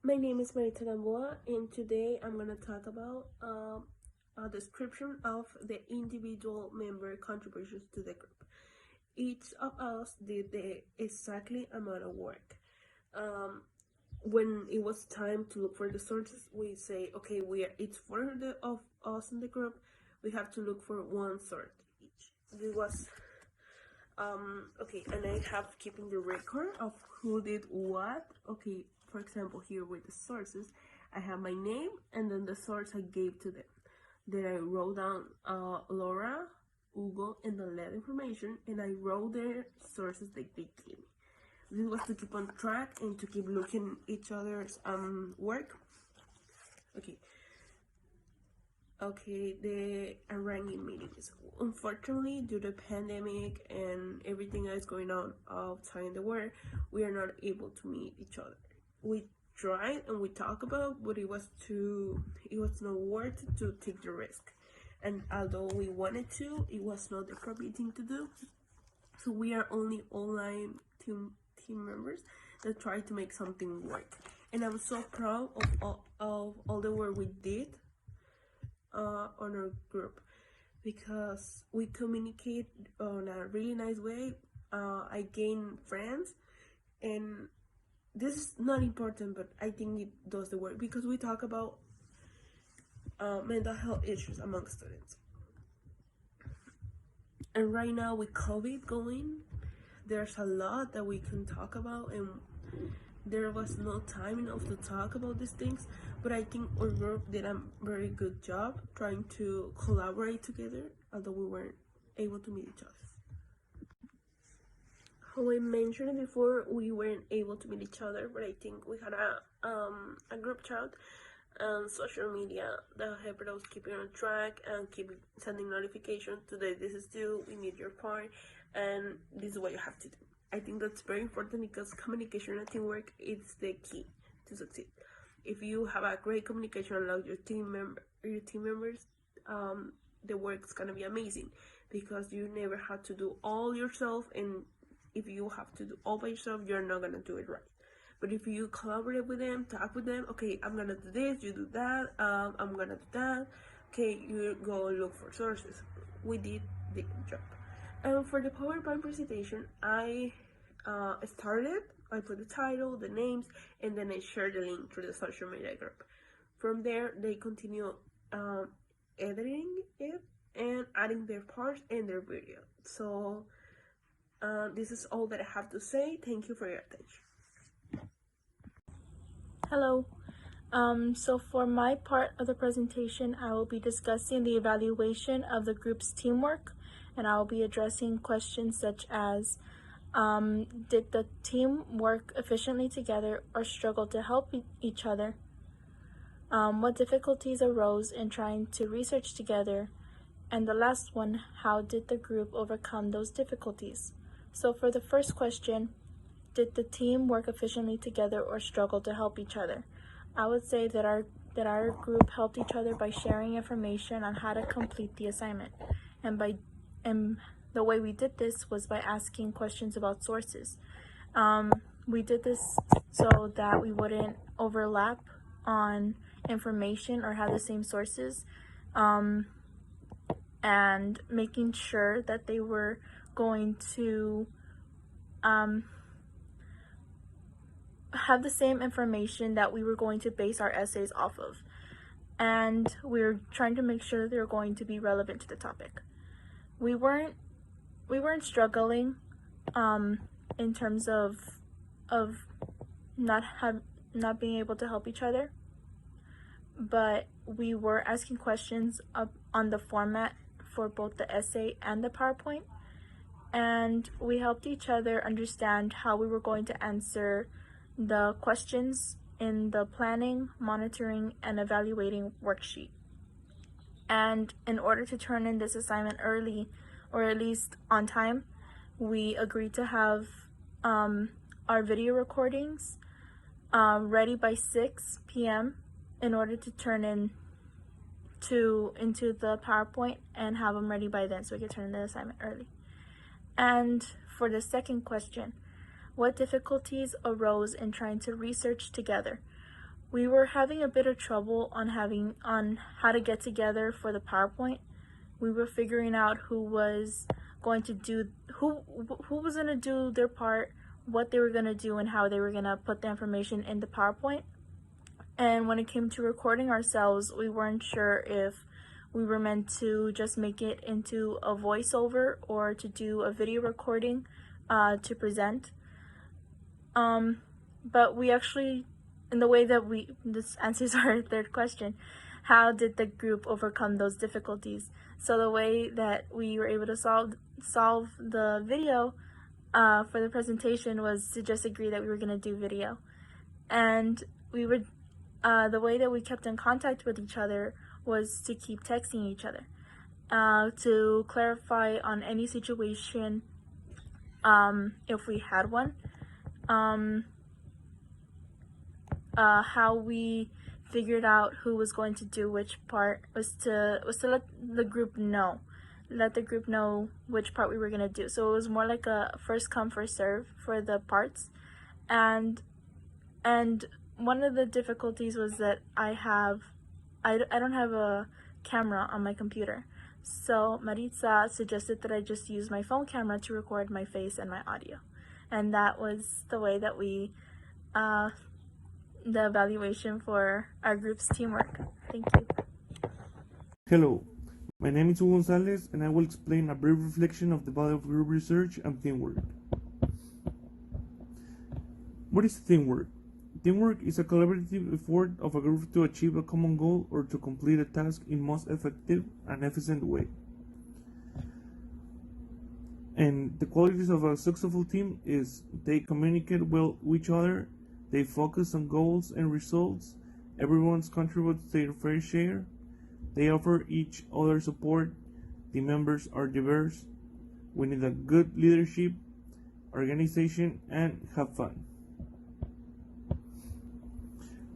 My name is Marita Gamboa, and today I'm going to talk about a description of the individual member contributions to the group. Each of us did the exactly amount of work. When it was time to look for the sources, we say, okay, it's four of us in the group. We have to look for one source each. This was okay, and I have keeping the record of who did what. Okay, for example, here with the sources, I have my name and then the source I gave to them. Then I wrote down Laura, Hugo, and the lead information, and I wrote their sources that they gave me. This was to keep on track and to keep looking each other's work. Okay, the ranking meetings. Unfortunately, due to the pandemic and everything that is going on outside the world, we are not able to meet each other. We tried and we talked about, but it was not worth to take the risk. And although we wanted to, it was not the appropriate thing to do. So we are only online team members that try to make something work. And I'm so proud of all the work we did on our group, because we communicate on a really nice way. I gain friends, and this is not important, but I think it does the work, because we talk about mental health issues among students. And right now with COVID going, there's a lot that we can talk about, and there was no time enough to talk about these things, but I think our group did a very good job trying to collaborate together, although we weren't able to meet each other. How I mentioned before, we weren't able to meet each other, but I think we had a group chat and social media that helped us keeping on track and keep sending notifications. Today this is due, we need your part, and this is what you have to do. I think that's very important, because communication and teamwork is the key to succeed. If you have a great communication along your team members, the work's gonna be amazing, because you never have to do all yourself, and if you have to do all by yourself, you're not gonna do it right. But if you collaborate with them, talk with them, okay, I'm gonna do this, you do that, I'm gonna do that, okay, you go look for sources. We did the job. And for the PowerPoint presentation, I put the title, the names, and then I shared the link through the social media group. From there, they continue editing it and adding their parts and their video. So this is all that I have to say. Thank you for your attention. Hello. So for my part of the presentation, I will be discussing the evaluation of the group's teamwork, and I will be addressing questions such as, did the team work efficiently together or struggle to help each other? What difficulties arose in trying to research together? And the last one, how did the group overcome those difficulties? So for the first question, did the team work efficiently together or struggle to help each other? I would say that our group helped each other by sharing information on how to complete the assignment. And the way we did this was by asking questions about sources. We did this so that we wouldn't overlap on information or have the same sources, and making sure that they were going to have the same information that we were going to base our essays off of. And we were trying to make sure that they were going to be relevant to the topic. We weren't struggling in terms of not being able to help each other, but we were asking questions on the format for both the essay and the PowerPoint, and we helped each other understand how we were going to answer the questions in the planning, monitoring, and evaluating worksheet. And in order to turn in this assignment early, or at least on time, we agreed to have our video recordings ready by 6 p.m. in order to turn into the PowerPoint and have them ready by then, so we could turn in the assignment early. And for the second question, what difficulties arose in trying to research together? we were having a bit of trouble on how to get together for the PowerPoint. We were figuring out who was going to do their part, what they were going to do, and how they were going to put the information in the PowerPoint. And when it came to recording ourselves, we weren't sure if we were meant to just make it into a voiceover or to do a video recording to present. But we actually, in the way that this answers our third question, how did the group overcome those difficulties? So the way that we were able to solve the video for the presentation was to just agree that we were going to do video. And we would, the way that we kept in contact with each other was to keep texting each other to clarify on any situation if we had one. How we figured out who was going to do which part was to let the group know which part we were going to do. So it was more like a first come first serve for the parts. And one of the difficulties was that I don't have a camera on my computer. So Maritza suggested that I just use my phone camera to record my face and my audio. And that was the way that we the evaluation for our group's teamwork. Thank you. Hello, my name is Hugo Gonzalez, and I will explain a brief reflection of the value of group research and teamwork. What is teamwork? Teamwork is a collaborative effort of a group to achieve a common goal or to complete a task in most effective and efficient way. And the qualities of a successful team is they communicate well with each other, they focus on goals and results, everyone contributes their fair share, they offer each other support, the members are diverse, we need a good leadership, organization, and have fun.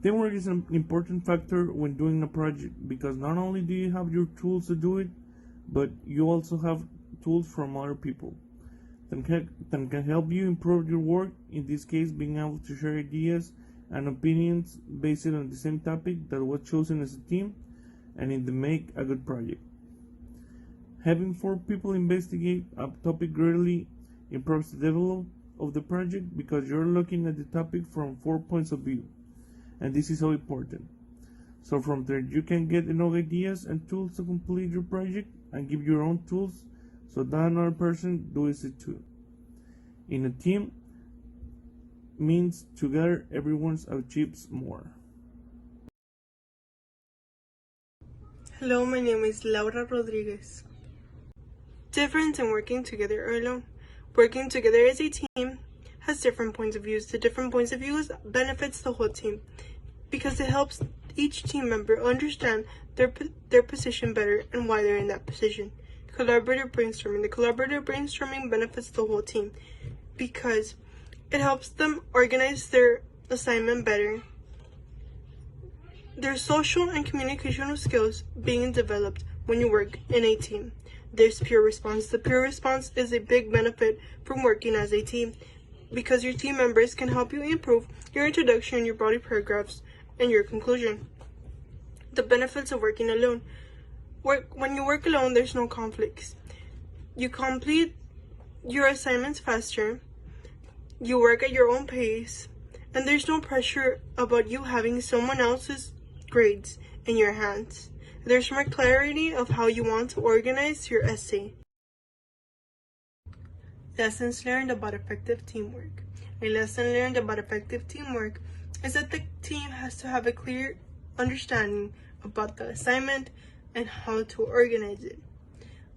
Teamwork is an important factor when doing a project because not only do you have your tools to do it, but you also have tools from other people that can help you improve your work, in this case being able to share ideas and opinions based on the same topic that was chosen as a team and in the make a good project. Having 4 people investigate a topic greatly improves the development of the project because you're looking at the topic from 4 points of view, and this is so important. So from there you can get enough ideas and tools to complete your project and give your own tools so that another person does it too. In a team means together everyone achieves more. Hello, my name is Laura Rodriguez. Difference in working together or alone. Working together as a team has different points of views. The different points of views benefits the whole team because it helps each team member understand their position better and why they're in that position. Collaborative brainstorming. The collaborative brainstorming benefits the whole team because it helps them organize their assignment better. There's social and communicational skills being developed when you work in a team. There's peer response. The peer response is a big benefit from working as a team because your team members can help you improve your introduction, your body paragraphs, and your conclusion. The benefits of working alone. When you work alone, there's no conflicts. You complete your assignments faster, you work at your own pace, and there's no pressure about you having someone else's grades in your hands. There's more clarity of how you want to organize your essay. Lessons learned about effective teamwork. A lesson learned about effective teamwork is that the team has to have a clear understanding about the assignment and how to organize it.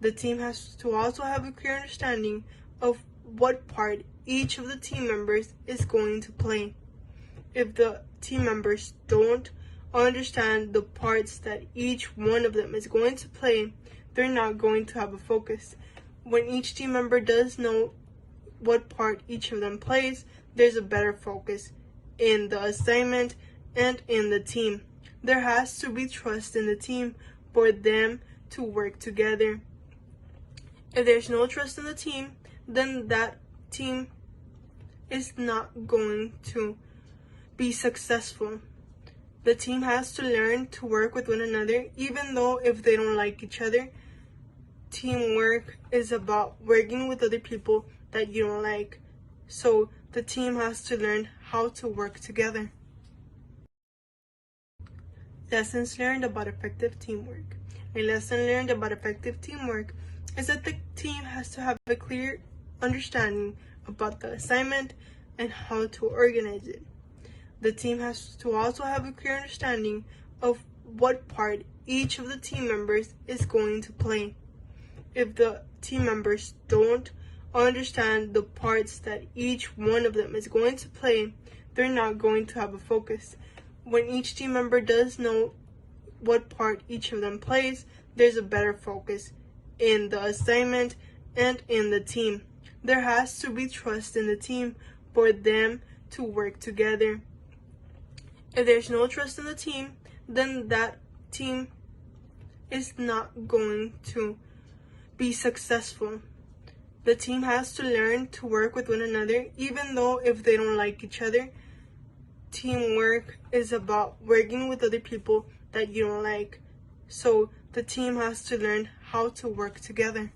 The team has to also have a clear understanding of what part each of the team members is going to play. If the team members don't understand the parts that each one of them is going to play, they're not going to have a focus. When each team member does know what part each of them plays, there's a better focus in the assignment and in the team. There has to be trust in the team for them to work together. If there's no trust in the team, then that team is not going to be successful. The team has to learn to work with one another, even though if they don't like each other. Teamwork is about working with other people that you don't like. So the team has to learn how to work together. Lessons learned about effective teamwork. A lesson learned about effective teamwork is that the team has to have a clear understanding about the assignment and how to organize it. The team has to also have a clear understanding of what part each of the team members is going to play. If the team members don't understand the parts that each one of them is going to play, they're not going to have a focus. When each team member does know what part each of them plays, there's a better focus in the assignment and in the team. There has to be trust in the team for them to work together. If there's no trust in the team, then that team is not going to be successful. The team has to learn to work with one another, even though if they don't like each other. Teamwork is about working with other people that you don't like. So the team has to learn how to work together.